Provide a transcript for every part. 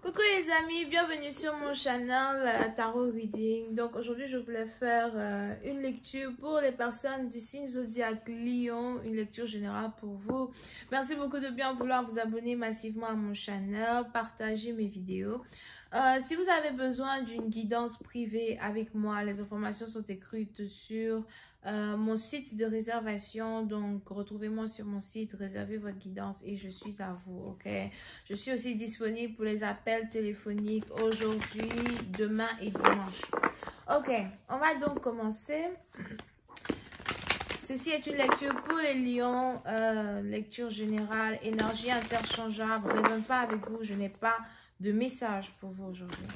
Coucou les amis, bienvenue sur mon channel Tarot Reading. Donc aujourd'hui je voulais faire une lecture pour les personnes du signe zodiaque Lion, une lecture générale pour vous. Merci beaucoup de bien vouloir vous abonner massivement à mon channel, partager mes vidéos. Si vous avez besoin d'une guidance privée avec moi, les informations sont écrites sur mon site de réservation. Donc retrouvez-moi sur mon site, réservez votre guidance et je suis à vous, ok? Je suis aussi disponible pour les appels téléphoniques aujourd'hui, demain et dimanche. Ok, on va donc commencer. Ceci est une lecture pour les lions, lecture générale, énergie interchangeable. Je ne résonne pas avec vous, je n'ai pas de message pour vous aujourd'hui.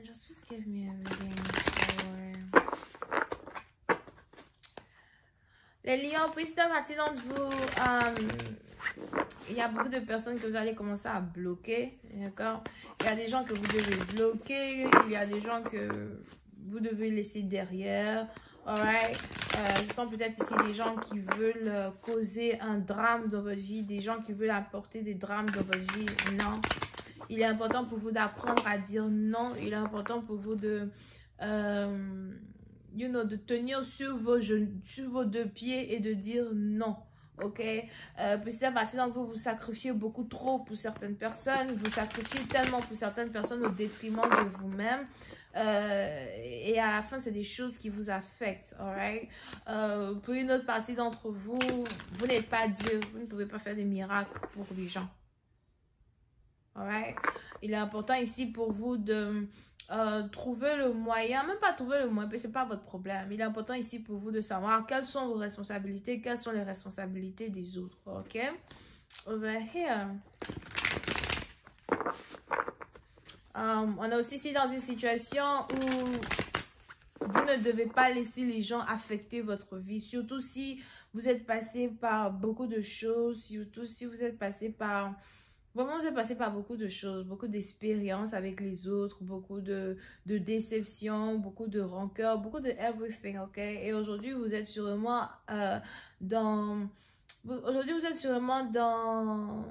Just please give me a reading for... Les lions, puisque partie d'entre vous, il y a beaucoup de personnes que vous allez commencer à bloquer, d'accord? Il y a des gens que vous devez bloquer, il y a des gens que vous devez laisser derrière, alright? Ce sont peut-être ici des gens qui veulent causer un drame dans votre vie, des gens qui veulent apporter des drames dans votre vie. Non, il est important pour vous d'apprendre à dire non, il est important pour vous de... de tenir sur vos deux pieds et de dire non, ok? Puis à partir d'entre vous, vous sacrifiez beaucoup trop pour certaines personnes, vous sacrifiez tellement pour certaines personnes au détriment de vous-même. Et à la fin, c'est des choses qui vous affectent, alright? Pour une autre partie d'entre vous, vous n'êtes pas Dieu, vous ne pouvez pas faire des miracles pour les gens, alright? Il est important ici pour vous de... trouver le moyen, même pas trouver le moyen, c'est pas votre problème. Il est important ici pour vous de savoir quelles sont vos responsabilités, quelles sont les responsabilités des autres, ok? Over here. On est aussi ici dans une situation où vous ne devez pas laisser les gens affecter votre vie, surtout si vous êtes passé par beaucoup de choses, surtout si vous êtes passé par... Vraiment, vous êtes passé par beaucoup de choses, beaucoup d'expériences avec les autres, beaucoup de déceptions, beaucoup de rancœur, beaucoup de everything, ok? Et aujourd'hui, vous êtes sûrement Aujourd'hui, vous êtes sûrement dans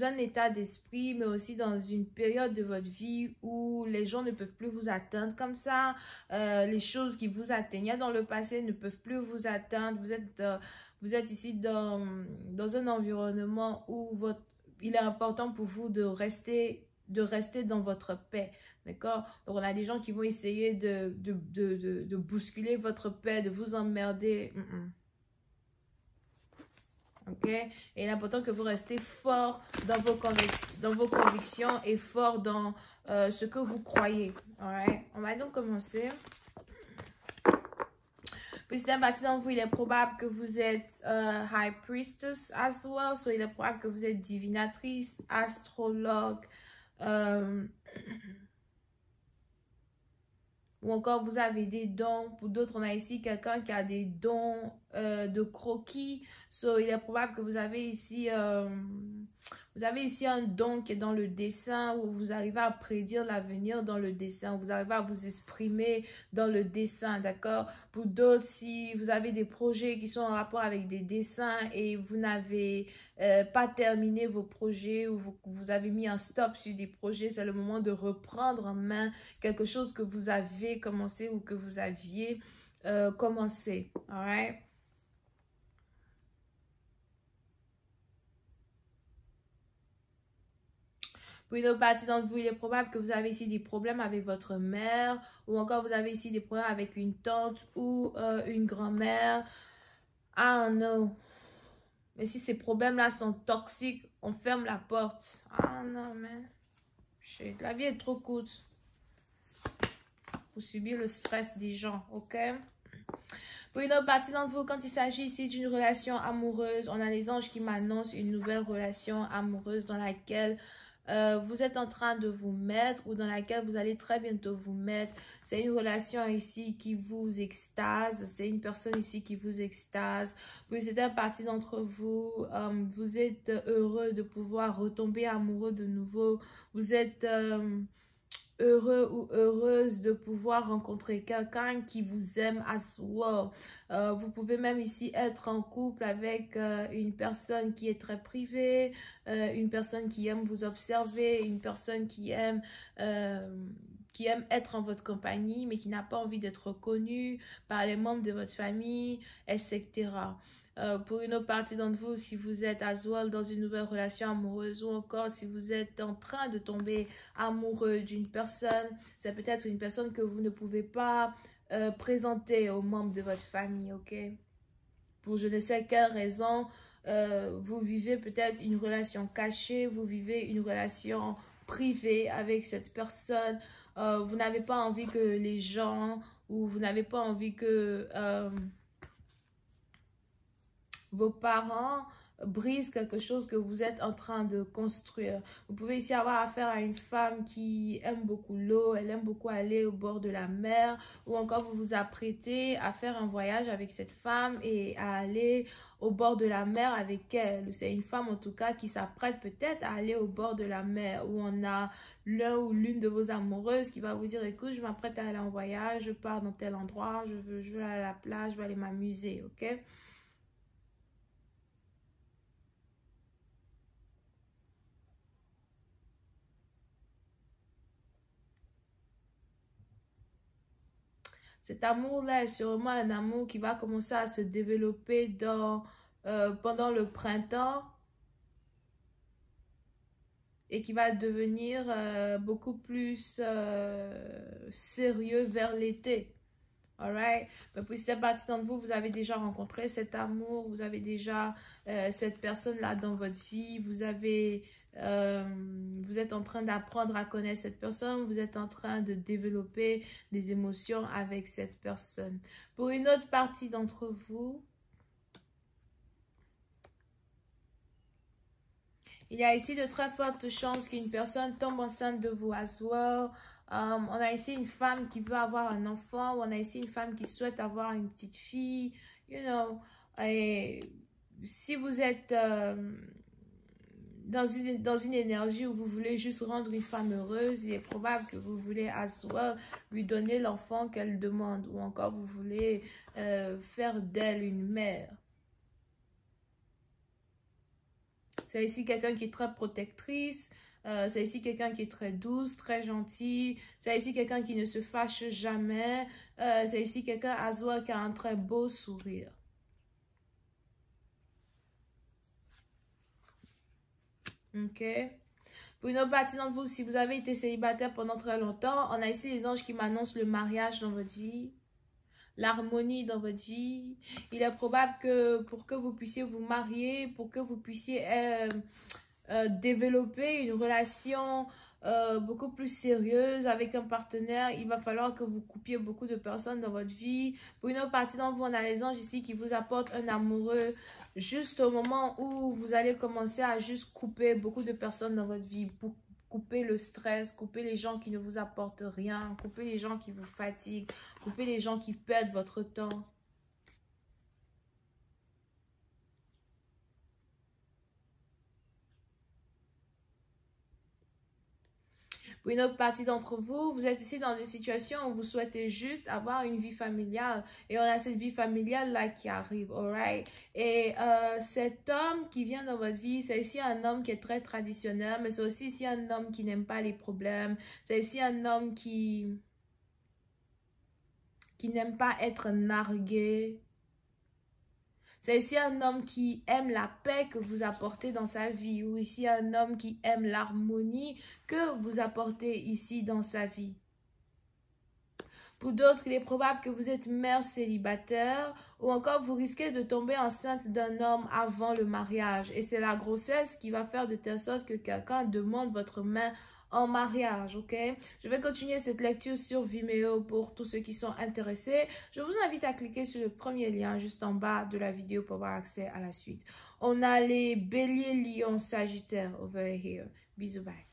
un état d'esprit, mais aussi dans une période de votre vie où les gens ne peuvent plus vous atteindre comme ça. Les choses qui vous atteignaient dans le passé ne peuvent plus vous atteindre. Vous êtes ici dans un environnement où il est important pour vous de rester dans votre paix, d'accord? Donc, on a des gens qui vont essayer de bousculer votre paix, de vous emmerder. Ok? Et il est important que vous restez fort dans vos convictions et fort dans ce que vous croyez. Alright? On va donc commencer. Puis c'est un parti d'entre vous, il est probable que vous êtes High Priestess as well. So il est probable que vous êtes divinatrice, astrologue, ou encore vous avez des dons. Pour d'autres, on a ici quelqu'un qui a des dons de croquis. So il est probable que vous avez ici un don qui est dans le dessin, où vous arrivez à prédire l'avenir dans le dessin, où vous arrivez à vous exprimer dans le dessin, d'accord? Pour d'autres, si vous avez des projets qui sont en rapport avec des dessins et vous n'avez pas terminé vos projets, ou vous avez mis un stop sur des projets, c'est le moment de reprendre en main quelque chose que vous avez commencé ou que vous aviez commencé, alright? Pour une autre partie d'entre vous, il est probable que vous avez ici des problèmes avec votre mère, ou encore vous avez ici des problèmes avec une tante ou une grand-mère. I don't know. Mais si ces problèmes-là sont toxiques, on ferme la porte. I don't know, man. Shit. La vie est trop courte pour subir le stress des gens, ok? Pour une autre partie d'entre vous, quand il s'agit ici d'une relation amoureuse, on a les anges qui m'annoncent une nouvelle relation amoureuse dans laquelle vous êtes en train de vous mettre, ou dans laquelle vous allez très bientôt vous mettre. C'est une relation ici qui vous extase. C'est une personne ici qui vous extase. Puis c'est un parti d'entre vous. Vous êtes heureux de pouvoir retomber amoureux de nouveau. Vous êtes heureux ou heureuse de pouvoir rencontrer quelqu'un qui vous aime as well. Vous pouvez même ici être en couple avec une personne qui est très privée, une personne qui aime vous observer, une personne qui aime être en votre compagnie, mais qui n'a pas envie d'être reconnue par les membres de votre famille, etc. Pour une autre partie d'entre vous, si vous êtes as well dans une nouvelle relation amoureuse ou encore si vous êtes en train de tomber amoureux d'une personne, c'est peut-être une personne que vous ne pouvez pas présenter aux membres de votre famille, ok? Pour je ne sais quelle raison, vous vivez peut-être une relation cachée, vous vivez une relation privée avec cette personne, vous n'avez pas envie que les gens ou vous n'avez pas envie que vos parents brisent quelque chose que vous êtes en train de construire. Vous pouvez ici avoir affaire à une femme qui aime beaucoup l'eau, elle aime beaucoup aller au bord de la mer, ou encore vous vous apprêtez à faire un voyage avec cette femme et à aller au bord de la mer avec elle. C'est une femme en tout cas qui s'apprête peut-être à aller au bord de la mer, où on a l'un ou l'une de vos amoureuses qui va vous dire, écoute, je m'apprête à aller en voyage, je pars dans tel endroit, je veux aller à la plage, je veux aller m'amuser, ok? Cet amour-là est sûrement un amour qui va commencer à se développer pendant le printemps et qui va devenir beaucoup plus sérieux vers l'été. Alright? Mais pour cette partie d'entre vous, vous avez déjà rencontré cet amour, vous avez déjà cette personne-là dans votre vie, vous êtes en train d'apprendre à connaître cette personne, vous êtes en train de développer des émotions avec cette personne. Pour une autre partie d'entre vous, il y a ici de très fortes chances qu'une personne tombe enceinte de vous as well. On a ici une femme qui veut avoir un enfant, ou on a ici une femme qui souhaite avoir une petite fille, you know. Et si vous êtes dans une énergie où vous voulez juste rendre une femme heureuse, il est probable que vous voulez as well lui donner l'enfant qu'elle demande, ou encore vous voulez faire d'elle une mère. C'est ici quelqu'un qui est très protectrice. C'est ici quelqu'un qui est très douce, très gentil. C'est ici quelqu'un qui ne se fâche jamais. C'est ici quelqu'un as well qui a un très beau sourire. Ok. Pour une autre partie d'entre vous, si vous avez été célibataire pendant très longtemps, on a ici les anges qui m'annoncent le mariage dans votre vie, l'harmonie dans votre vie. Il est probable que pour que vous puissiez vous marier, pour que vous puissiez développer une relation beaucoup plus sérieuse avec un partenaire, il va falloir que vous coupiez beaucoup de personnes dans votre vie. Pour une autre partie d'entre vous, on a les anges ici qui vous apportent un amoureux juste au moment où vous allez commencer à juste couper beaucoup de personnes dans votre vie pour couper le stress, couper les gens qui ne vous apportent rien, couper les gens qui vous fatiguent, couper les gens qui perdent votre temps. Pour une autre partie d'entre vous, vous êtes ici dans une situation où vous souhaitez juste avoir une vie familiale. Et on a cette vie familiale-là qui arrive, alright? Et cet homme qui vient dans votre vie, c'est ici un homme qui est très traditionnel, mais c'est aussi ici un homme qui n'aime pas les problèmes. C'est ici un homme qui n'aime pas être nargué. C'est ici un homme qui aime la paix que vous apportez dans sa vie, ou ici un homme qui aime l'harmonie que vous apportez ici dans sa vie. Pour d'autres, il est probable que vous êtes mère célibataire, ou encore vous risquez de tomber enceinte d'un homme avant le mariage. Et c'est la grossesse qui va faire de telle sorte que quelqu'un demande votre main en mariage, ok? Je vais continuer cette lecture sur Vimeo pour tous ceux qui sont intéressés. Je vous invite à cliquer sur le premier lien juste en bas de la vidéo pour avoir accès à la suite. On a les béliers, lions, sagittaires over here. Bisous, bye.